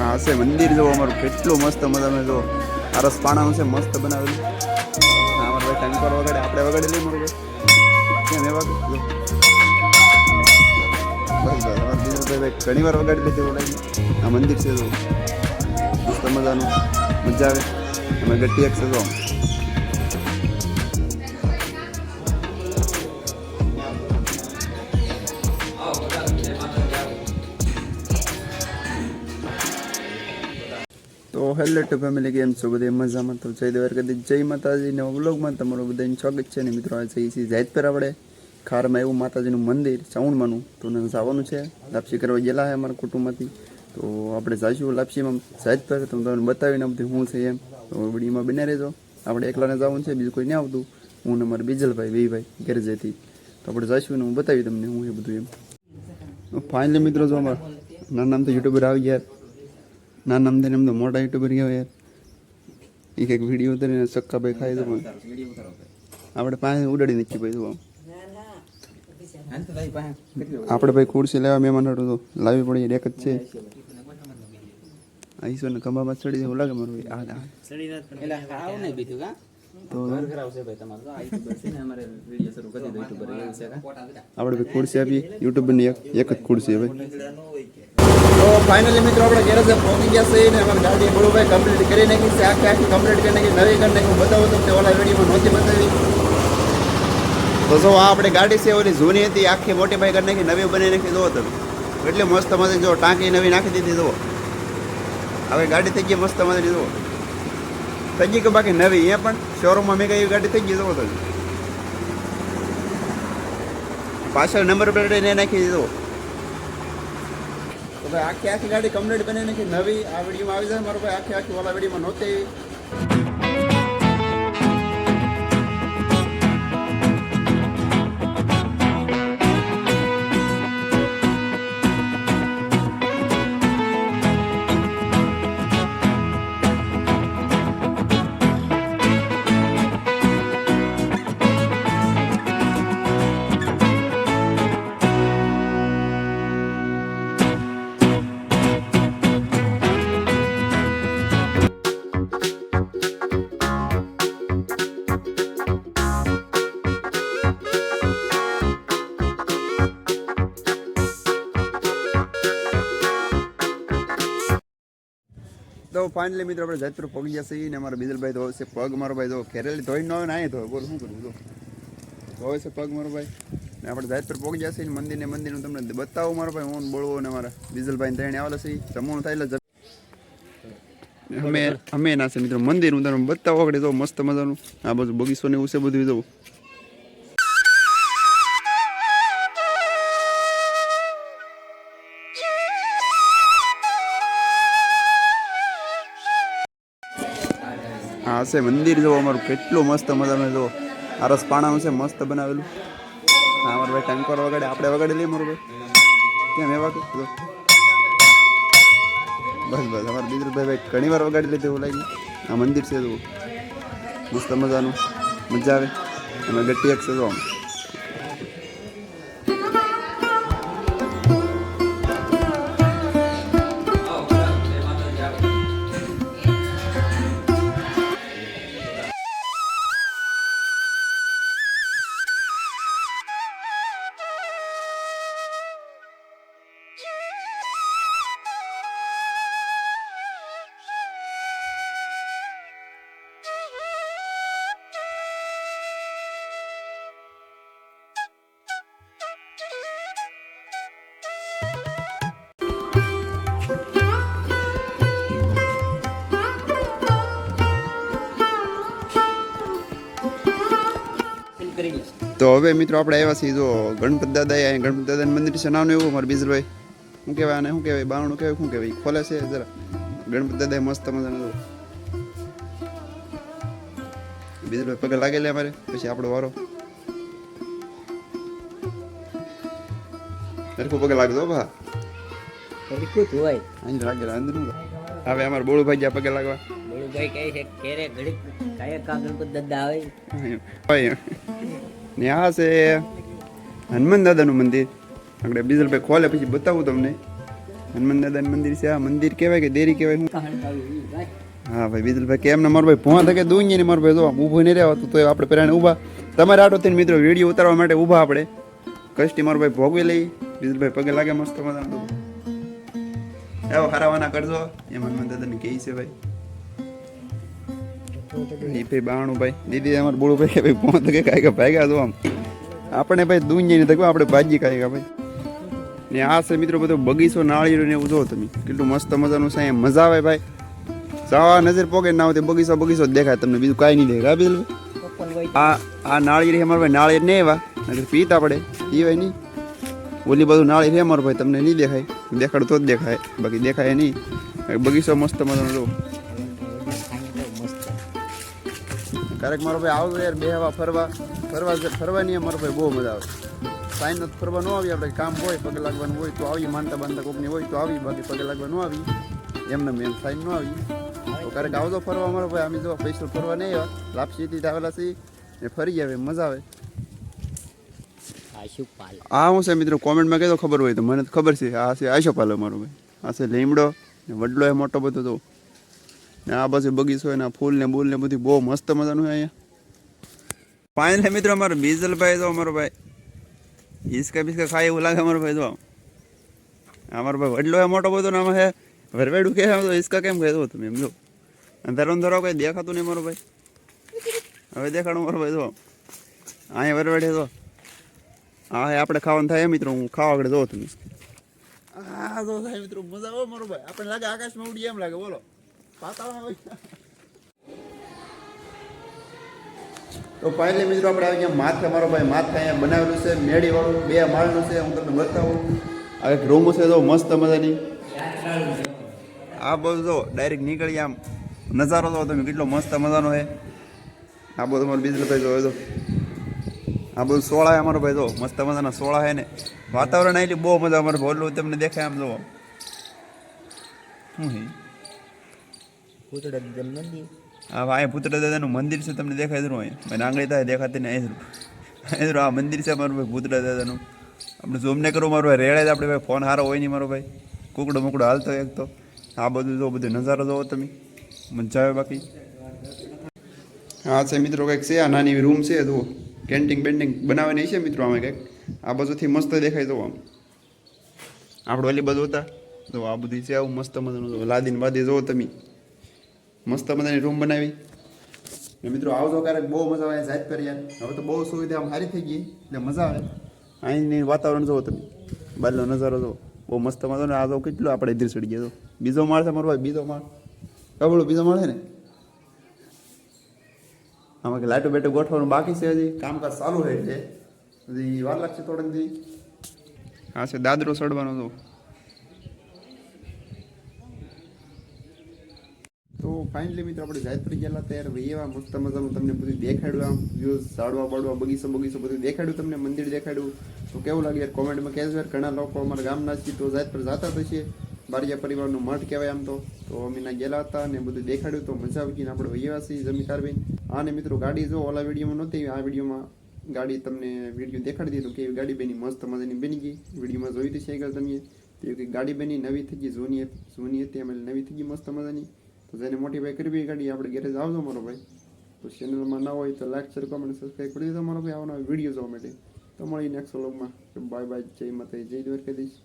આ છે મંદિર જો અમારું કેટલું મસ્ત મજાનું જો આરસ પાણાનું છે મસ્ત બનાવેલું. અમારો ભાઈ ટંકર વગાડે આપણે વગાડી લઈએ મારું ભાઈ કેમ એવા બસ બસ અમારે બીજું ભાઈ ઘણી વાર વગાડી લીધી ઓલાઈ. આ મંદિર છે જો મસ્ત મજાનું મજા આવે. અમે ગટ્ટી એક છે જો તો હેલો ટુ ફેમિલી કેમ છો બધી મજામાં? તો જય દ્વારકાધીશ, જય માતાજીને વ્લોગમાં તમારું બધાનું સ્વાગત છે. ને મિત્રો આ જઈએ છીએ જાયતપર આપણે ખારમાં એવું માતાજીનું મંદિર ચાઉણમાંનું તો જવાનું છે. લાપસી કરવા ગયેલા છે અમારા કુટુંબમાંથી. તો આપણે જઈશું લાપસીમાં જાયતપર તો તમને બતાવીને બધું શું છે એમ. તો વિડીયોમાં બને રહેજો. આપણે એકલાને જવાનું છે, બીજું કોઈ નહીં આવતું. હું ને મારા બીજલભાઈ વેઈભાઈ ઘરે જતી તો આપણે જઈશું ને હું બતાવી તમને હું એ બધું એમ. ફાઇનલી મિત્રો જો અમારા નાના નામ તો યુટ્યુબર આવી ગયા. ના નામ થઈને એમ તો મોટા યુટ્યુબર ગયા યાર. એ કંઈક વિડીયો ઉતારીને સક્કા ભાઈ ખાઈ દો આપણે પાસે ઉડાડી નાખી ભાઈ તો આપણે ભાઈ ખુરશી લેવા મહેમાન હતો તો લાવી પડી એક જ છે. આઈસો ને ખંભામાં ચડી એવું લાગે મારું આપણે ભાઈ ખુરશી આપી યુટ્યુબરની એક જ ખુરશી હવે. તો ફાઇનલી મિત્રો આપણે ગેરેજ પહોંચી ગયા છે ને અમારી ગાડી બળુભાઈ કમ્પ્લીટ કરી નાખી છે. આખી કમ્પ્લીટ કરી નાખી, નવી કરી નાખી. બતાવો તમને ઓલા વિડીયોમાં નહોતી બતાવી. તો જો આ આપણે ગાડી છે ઓલી જૂની હતી આખી મોટી ભાઈ કરી નાખી, નવી બનાવી નાખી. જુઓ તમે એટલે મસ્ત મજા જો ટાંકી નવી નાખી દીધી. જુઓ હવે ગાડી થઈ ગઈ મસ્ત મજાની. જુઓ થઈ ગઈ કે બાકી નવી અહીંયા પણ શોરૂમમાં મેં કઈ ગાડી થઈ ગઈ. જુઓ તમે પાછળ નંબર પ્લેટ એને નાખી દીધો. તો ભાઈ આખી ગાડી કમ્પ્લીટ બની નાખી નવી. આ વિડીયોમાં આવી જાય મારો ભાઈ આખી ઓલા વિડીયોમાં નહોતી. તો ફાઇનલી મિત્રો આપણે જાયતપુર પહોંચી ગયા છીએ ને અમારા બીજલભાઈ ધોવે છે પગ. મારો ભાઈ ધો ખેરેલી ધોઈ ન હોય ને અહીં ધોવે. બોલ શું કરું ધોવે છે પગ મારો ભાઈ. ને આપણે જાયતપુર પહોંચી ગયા છીએ ને મંદિરનું તમને બતાવું મારો ભાઈ. હું બોલવો ને મારા બીજલભાઈ ત્રણે આવેલા છે. જમવાનું થાય એટલે અમે ના છે મિત્રો મંદિર હું તમને બતાવો આગળ જો મસ્ત મજાનું. આ બાજુ બગીચો ને એવું છે બધું જવું. હા છે મંદિર જો અમારું કેટલું મસ્ત મજાનું જો આરસ પાણાનું છે મસ્ત બનાવેલું. હા અમારો ભાઈ ટંકર વગાડે આપણે વગાડી લઈએ મારું ભાઈ કેમ એવા બસ બસ અમારે બીજું ભાઈ ઘણી વાર વગાડી લીધું એવું લાગી. આ મંદિર છે જો મસ્ત મજાનું મજા આવે. અમે ગટ્ટી એક છે જો તો હવે મિત્રો આપણે આવ્યા છીએ જો ગણપત દાદા. અહીંયા ગણપત દાદાનું મંદિર છે. નાનું એવું મારા બીજલભાઈ શું કહેવાય આને શું કહેવાય બાવણું કહેવાય શું કહેવાય ખોલે છે જરા. ગણપત દાદા મસ્ત મજાનું બીજલભાઈ પગે લાગેલા અમારે. પછી આપણો વારો હરખું પગે લાગજો ભા લાગેલા અંદર. હવે અમારે બોળુભાઈ ગયા પગે લાગવા. બોળુભાઈ કહે છે કેરે ઘડીક કાયકા ગણપત દાદા આવે ને. આ છે હનુમાન દાદાનું મંદિર. આપણે બીજલભાઈ ખોલે પછી બતાવું તમને. હનુમાન દાદાનું મંદિર છે. આ મંદિર કહેવાય કે દેરી કહેવાય? શું? હા ભાઈ બીજલભાઈ કે એમને મારો ભાઈ ભોં થકે દૂંગી ને મારો ભાઈ જો ઊભું નહીં રહેવાતું તો આપણે પેરાને ઊભા તમારે આટો થઈને મિત્રો વિડીયો ઉતારવા માટે ઊભા આપણે કષ્ટી મારો ભાઈ ભોગવી લઈ. બીજલભાઈ પગે લાગે મસ્ત મજાનું એવો હરાવાના કરજો એમ હનુમાન દાદાને કહે છે ભાઈ. એ ભાઈ બાણું ભાઈ દીદી અમારે બોળું ભાઈ કે ભાઈ ભોં થકે કાંઈ ભાગ્યા જો આમ આપણે ભાઈ દૂંગી નહીં થયું આપણે ભાજી કાંઈ ભાઈ. ને આ છે મિત્રો બધો બગીચો નાળિયેર ને એવું જો તમે કેટલું મસ્ત મજાનું છે. અહીંયા મજા આવે ભાઈ. જવા નજર પોકે ના આવે બગીચો બગીચો જ દેખાય તમને, બીજું કાંઈ નહીં દેખાય. બીજું આ નાળિયેર અમારે ભાઈ નાળિયેર નહીં એવા પીતા પડે પીવાય નહીં. ઓલી બધું નાળિયેર અમારે ભાઈ તમને નહીં દેખાય, દેખાડું તો જ દેખાય બાકી દેખાય નહીં. બગીચો મસ્ત મજાનો જો. ક્યારેક મારો ભાઈ આવો યાર બે હવા ફરવાની મારો ભાઈ બહુ મજા આવે. સાઈન નથી ફરવા ન આવી, આપણે કામ હોય પગે લાગવાનું હોય તો આવી, માનતા બાંધતા કોકની હોય તો આવી, બાકી પગે લાગવા ન આવી એમને મેન સાઈન ન આવી. તો ક્યારેક આવજો ફરવા અમારો ભાઈ. અમે જો પૈસા ફરવા નહીં આવ્યા, લાપસીથી આવેલા છીએ ને ફરી આવે મજા આવે. આ હું છે મિત્રો કોમેન્ટમાં કહેતો ખબર હોય તો મને તો ખબર છે. આ છે આશોપાલ અમારો ભાઈ. આ છે લીમડો ને વડલો એ મોટો બધો તો ને આ બાજુ બગીચો ને ફૂલ ને બૂલ ને બધું બહુ મસ્ત મજાનું છે અહીંયા. ફાઇનલી મિત્રો અમારો બીજલભાઈ તો અમારો ભાઈ હિસકા બિસ્કા ખાય એવું લાગે અમારો ભાઈ. જો અમારો ભાઈ વડલો એ મોટો બધો નામ છે વરવેડું કે તો હિસકા કેમ કહેતો તમે એમ જો અંધારો અંધારો કંઈ દેખાતું નહીં મારો ભાઈ. હવે દેખાડું મારો ભાઈ. જો અહીંયા વરવેડે તો હા આપણે ખાવાનું થાય મિત્રો. હું ખાવા આગળ જોઉં તમે. હા જો થાય મિત્રો મજા આવે મારો ભાઈ. આપણે લાગે આકાશમાં ઉડીએ એમ લાગે. બોલો પાતાળમાં. તો ફાઇનલી મિત્રો આપણે આવી ગયા માથે. મારો ભાઈ માથે અહીંયા બનાવેલું છે મેળી વાળું 2 માળનું છે. હું તમને બતાવું. આ એક રૂમ છે જો મસ્ત મજાની. આ બધું જો ડાયરેક્ટ નીકળી આમ નજારો જો તમે કેટલો મસ્ત મજાનો છે. આ બધું મારો બીજલભાઈ જો તો આ બધું સોળા છે અમારો ભાઈ. જો મસ્ત મજાના સોળા છે ને વાતાવરણ આટલી બહુ મજા અમારે ભોલું તમને દેખાય આમ જુઓ. શું છે હા અહીંયા પુતળા દાદાનું મંદિર છે તમને દેખાય જરૂર. અહીંયા આંગળી થાય દેખાતી ને અહીં આ મંદિર છે મારું ભાઈ પુતળા દાદાનું. આપણે ઝૂમ ને કરું મારો ભાઈ રેડે જ આપણે ભાઈ ફોન સારો હોય નહીં મારો ભાઈ. કુકડો મુકડો હાલતો એક તો આ બધું જો બધું નજારો જોવો તમે મજા આવે બાકી. હા છે મિત્રો કંઈક છે આ નાની રૂમ છે જુઓ. કેન્ટીન બેન્ટિંગ બનાવવાની છે મિત્રો. આમાં કંઈક આ બાજુથી મસ્ત દેખાય જો આમ આપણે ઓલી બાજુ હતા તો આ બધી છે આવું મસ્ત મજાનું લાદીને બાદી જોવો તમે. મસ્ત મજાની રૂમ બનાવી ને મિત્રો આવજો ક્યારેક બહુ મજા આવે. જાત પર યાર હવે તો બહુ સુવિધા આમ સારી થઈ ગઈ એટલે મજા આવે. અહીંની વાતાવરણ જોવો તમે, બહારનો નજારો જો બહુ મસ્ત મજાનો. આ જો કેટલું આપણે ઇધર ચડી ગયા. તો બીજો માળ છે મારો ભાઈ. બીજો માળ કબડો બીજો માળ છે ને. આમાં કે લાઈટો બેટો ગોઠવાનું બાકી છે. હજી કામકાજ ચાલુ છે એટલે હજી વાર લાગશે થોડીક. હા છે દાદરો ચડવાનો જો. તો ફાઇનલી મિત્રો આપણે જાયતપુર ગયેલા ત્યારે ભાઈ એવા મસ્ત મજાનું તમને બધું દેખાડ્યું. આમ વ્યૂઝ ઝાડવા બાડવા બગીચો બધું દેખાડ્યું તમને, મંદિર દેખાડ્યું. તો કેવું લાગે યાર કોમેન્ટમાં કહેજો યાર. ઘણા લોકો અમારા ગામના છીએ તો જાયતપુર જતા તો છીએ. બારિયા પરિવારનું મઠ કહેવાય આમ તો અમે ના ગયેલા હતા ને બધું દેખાડ્યું તો મજા આવી ગઈ. આપણે વૈયા છીએ જમી કારબીન. આને મિત્રો ગાડી જો ઓલા વિડીયોમાં નહોતી, આ વિડીયોમાં ગાડી તમને વિડીયો દેખાડી દીધું કે એવી ગાડી બની મસ્ત મજાની બની ગઈ. વિડીયોમાં જોઈ હતી સાયકલ તમે તો એવી ગાડી બની નવી થઈ ગઈ. જૂની હતી અમે નવી થઈ ગઈ મસ્ત મજાની. તો જેને મોટીફાઈ કરવી ગાડી આપણે ગેરેજ આવજો મારો ભાઈ. તો ચેનલમાં ના હોય તો લાઈક શેર કોમેન્ટ સબસ્ક્રાઈબ કરી દેજો મારો ભાઈ આવવાના વિડીયો જોવા માટે. તો મળી નેક્સ્ટ વ્લોગમાં. Bye bye. જય માતા જય દ્વારકાધીશ.